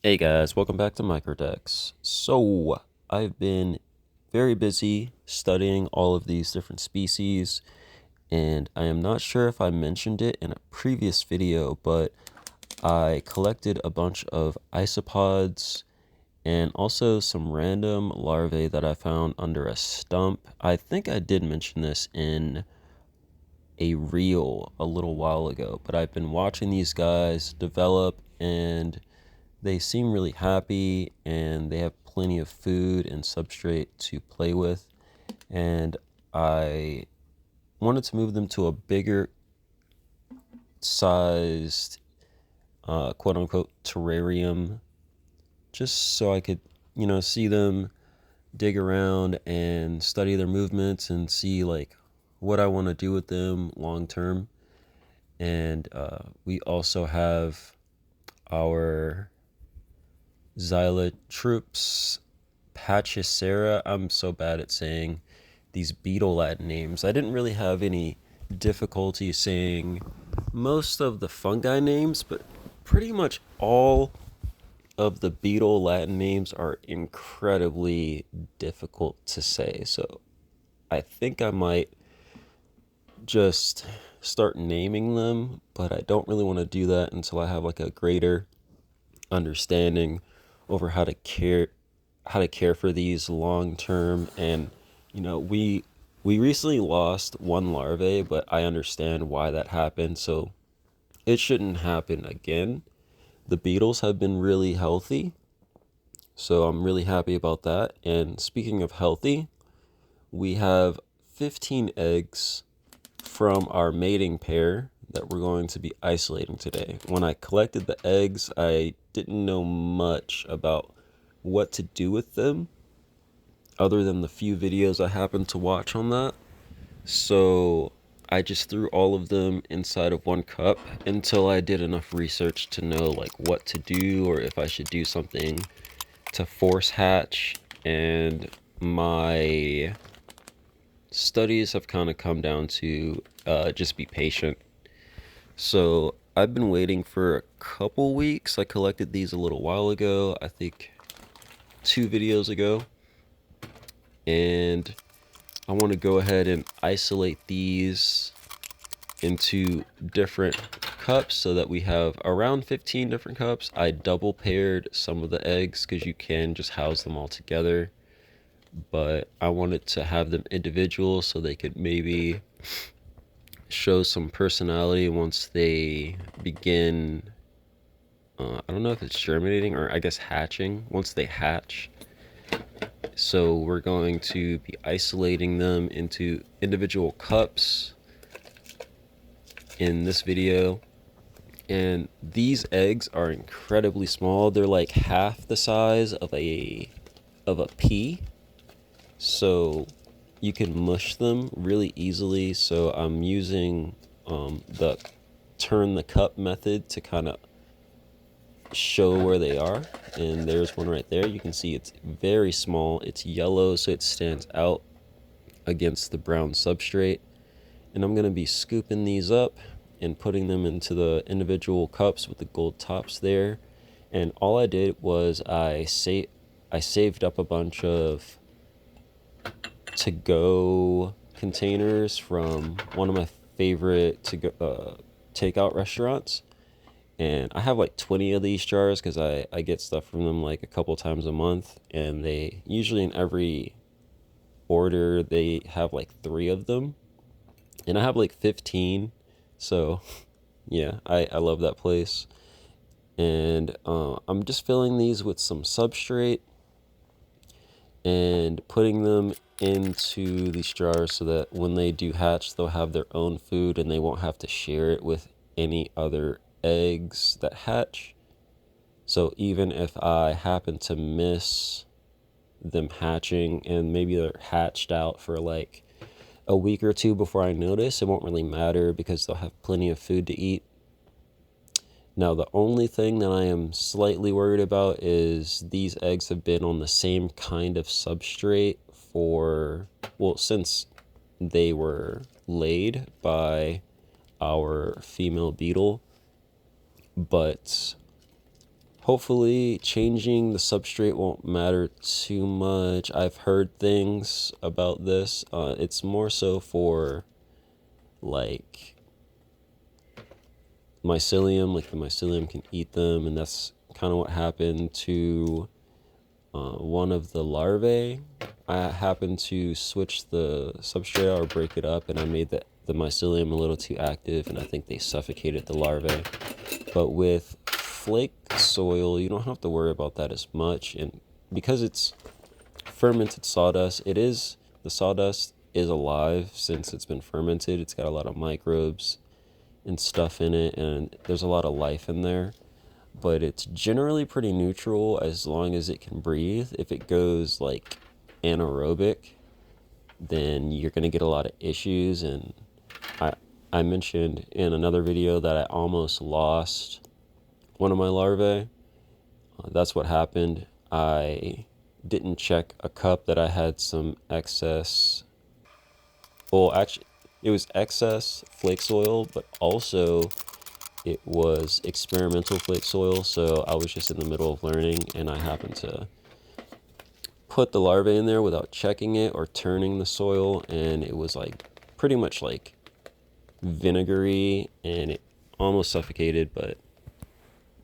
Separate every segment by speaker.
Speaker 1: Hey guys, welcome back to Mycrodex. So, I've been very busy studying all of these different species, and I am not sure if I mentioned it in a previous video, but I collected a bunch of isopods and also some random larvae that I found under a stump. I think I did mention this in a reel a little while ago, but I've been watching these guys develop and they seem really happy and they have plenty of food and substrate to play with. And I wanted to move them to a bigger sized, quote unquote, terrarium just so I could, see them dig around and study their movements and see like what I want to do with them long term. And we also have our Xylotroops Pachysera. I'm so bad at saying these beetle Latin names. I didn't really have any difficulty saying most of the fungi names, but pretty much all of the beetle Latin names are incredibly difficult to say. So I think I might just start naming them, but I don't really want to do that until I have like a greater understanding over how to care for these long term. And we recently lost one larvae, but I understand why that happened, so it shouldn't happen again. The beetles have been really healthy, so I'm really happy about that. And speaking of healthy, we have 15 eggs from our mating pair that we're going to be isolating today. When I collected the eggs, I didn't know much about what to do with them other than the few videos I happened to watch on that. So I just threw all of them inside of one cup until I did enough research to know like what to do or if I should do something to force hatch. And my studies have kind of come down to just be patient. So I've been waiting for a couple weeks. I collected these a little while ago, I think 2 videos ago. And I want to go ahead and isolate these into different cups so that we have around 15 different cups. I double paired some of the eggs because you can just house them all together. But I wanted to have them individual so they could maybe show some personality once they begin. I don't know if it's germinating or I guess hatching. Once they hatch, so we're going to be isolating them into individual cups in this video. And these eggs are incredibly small. They're like half the size of a pea. So you can mush them really easily. So I'm using the turn the cup method to kind of show where they are. And there's one right there. You can see it's very small. It's yellow, so it stands out against the brown substrate. And I'm going to be scooping these up and putting them into the individual cups with the gold tops there. And all I did was I saved up a bunch of to-go containers from one of my favorite to-go takeout restaurants. And I have like 20 of these jars because I get stuff from them like a couple times a month. And they usually in every order, they have like 3 of them. And I have like 15. So yeah, I love that place. And I'm just filling these with some substrate and putting them into these jars so that when they do hatch, they'll have their own food and they won't have to share it with any other eggs that hatch. So even if I happen to miss them hatching and maybe they're hatched out for like a week or two before I notice, it won't really matter because they'll have plenty of food to eat. Now, the only thing that I am slightly worried about is these eggs have been on the same kind of substrate for, well, since they were laid by our female beetle. But Hopefully changing the substrate won't matter too much. I've heard things about this. It's more so for like mycelium, like the mycelium can eat them, and that's kind of what happened to one of the larvae. I happened to switch the substrate or break it up, and I made the mycelium a little too active, and I think they suffocated the larvae. But with flake soil, you don't have to worry about that as much, and because it's fermented sawdust, the sawdust is alive since it's been fermented. It's got a lot of microbes and stuff in it, and there's a lot of life in there, but it's generally pretty neutral as long as it can breathe. If it goes like anaerobic, then you're going to get a lot of issues. And I, I mentioned in another video that I almost lost one of my larvae. That's what happened. I didn't check a cup that I had some excess. Well, actually, it was excess flake soil, but also it was experimental flake soil. So I was just in the middle of learning, and I happened to put the larvae in there without checking it or turning the soil, and it was like pretty much like vinegary, and it almost suffocated, but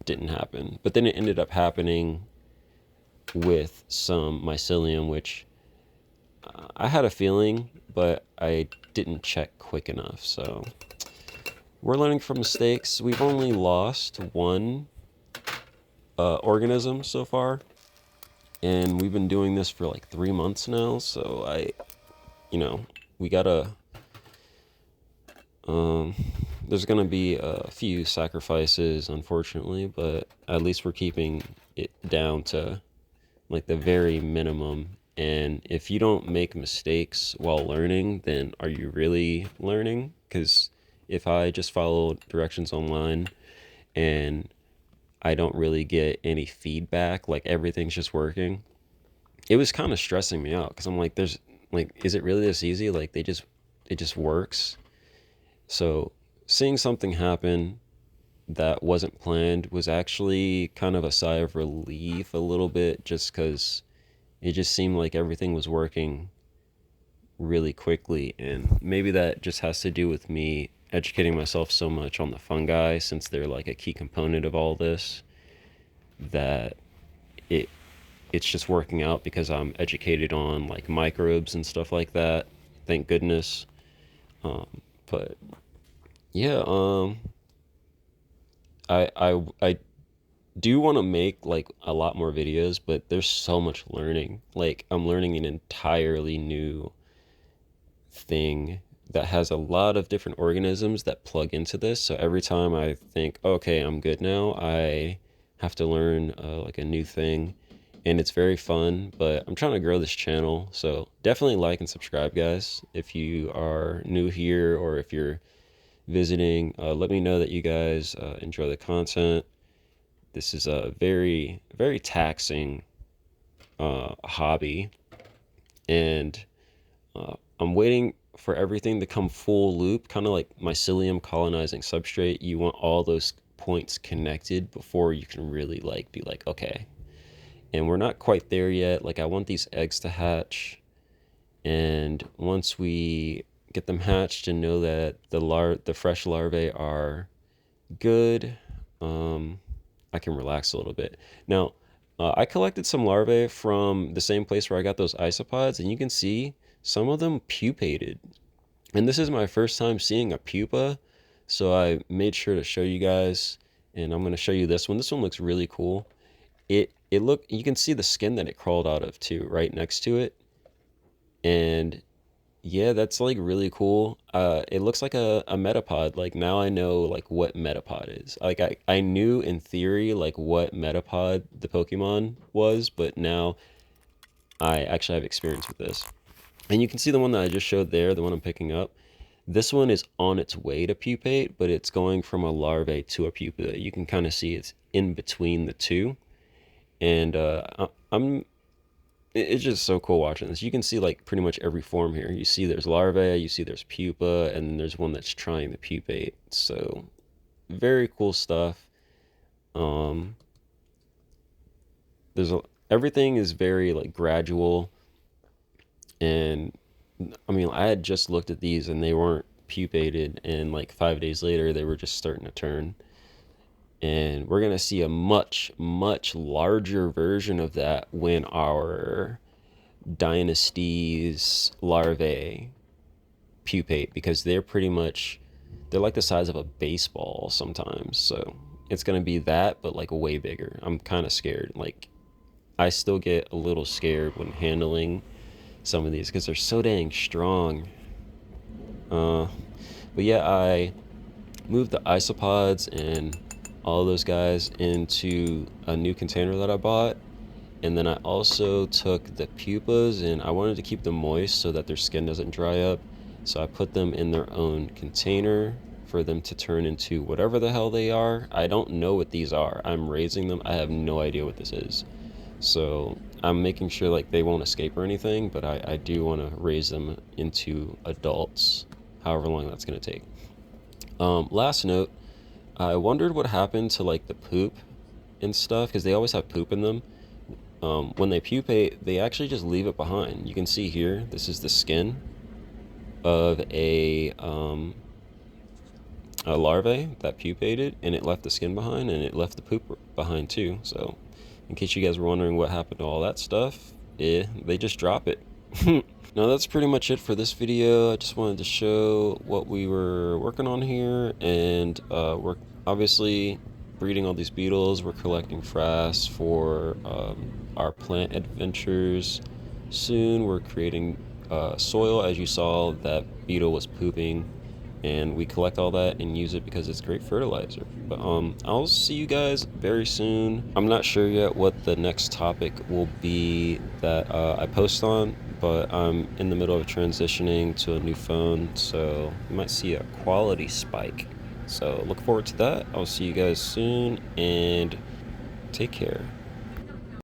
Speaker 1: didn't happen. But then it ended up happening with some mycelium, which I had a feeling, but I didn't check quick enough. So we're learning from mistakes. We've only lost one organism so far, and we've been doing this for like 3 months now. So we gotta, there's gonna be a few sacrifices, unfortunately, but at least we're keeping it down to like the very minimum. And if you don't make mistakes while learning, then are you really learning? Because if I just follow directions online and I don't really get any feedback, like everything's just working, it was kind of stressing me out, because I'm like, there's like, is it really this easy? Like it just works. So seeing something happen that wasn't planned was actually kind of a sigh of relief a little bit, just because it just seemed like everything was working really quickly. And maybe that just has to do with me educating myself so much on the fungi, since they're like a key component of all this, that it it's just working out because I'm educated on like microbes and stuff like that. Thank goodness. But yeah, I do want to make like a lot more videos, but there's so much learning. Like I'm learning an entirely new thing that has a lot of different organisms that plug into this. So every time I think, okay, I'm good now, I have to learn like a new thing, and it's very fun. But I'm trying to grow this channel, so definitely like and subscribe, guys. If you are new here or if you're visiting, let me know that you guys enjoy the content. This is a very, very taxing hobby, and I'm waiting for everything to come full loop, kind of like mycelium colonizing substrate. You want all those points connected before you can really like be like, okay. And we're not quite there yet. Like I want these eggs to hatch, and once we get them hatched and know that the fresh larvae are good, I can relax a little bit. Now, I collected some larvae from the same place where I got those isopods, and you can see some of them pupated. And this is my first time seeing a pupa, so I made sure to show you guys, and I'm going to show you this one. This one looks really cool. You can see the skin that it crawled out of too, right next to it. And yeah, that's like really cool. It looks like a metapod. Like now I know like what metapod is. Like I knew in theory like what metapod the Pokemon was, but now I actually have experience with this. And you can see the one that I just showed there, the one I'm picking up. This one is on its way to pupate, but it's going from a larvae to a pupa. You can kind of see it's in between the two. And it's just so cool watching this. You can see like pretty much every form here. You see there's larvae, you see there's pupa, and then there's one that's trying to pupate. So very cool stuff. Everything is very like gradual, and I mean, I had just looked at these and they weren't pupated, and like 5 days later they were just starting to turn. And we're gonna see a much, much larger version of that when our dynasties larvae pupate, because they're like the size of a baseball sometimes. So it's gonna be that, but like way bigger. I'm kind of scared. Like, I still get a little scared when handling some of these because they're so dang strong. But yeah, I moved the isopods and all those guys into a new container that I bought. And then I also took the pupas, and I wanted to keep them moist so that their skin doesn't dry up. So I put them in their own container for them to turn into whatever the hell they are. I don't know what these are. I'm raising them. I have no idea what this is. So I'm making sure like they won't escape or anything, but I do want to raise them into adults, however long that's going to take. Last note, I wondered what happened to like the poop and stuff, because they always have poop in them. When they pupate, they actually just leave it behind. You can see here, this is the skin of a larvae that pupated, and it left the skin behind, and it left the poop behind too. So in case you guys were wondering what happened to all that stuff, they just drop it. Now that's pretty much it for this video. I just wanted to show what we were working on here, and we're obviously breeding all these beetles. We're collecting frass for our plant adventures. Soon we're creating soil. As you saw, that beetle was pooping, and we collect all that and use it because it's great fertilizer. But I'll see you guys very soon. I'm not sure yet what the next topic will be that I post on, but I'm in the middle of transitioning to a new phone, so you might see a quality spike. So look forward to that. I'll see you guys soon, and take care.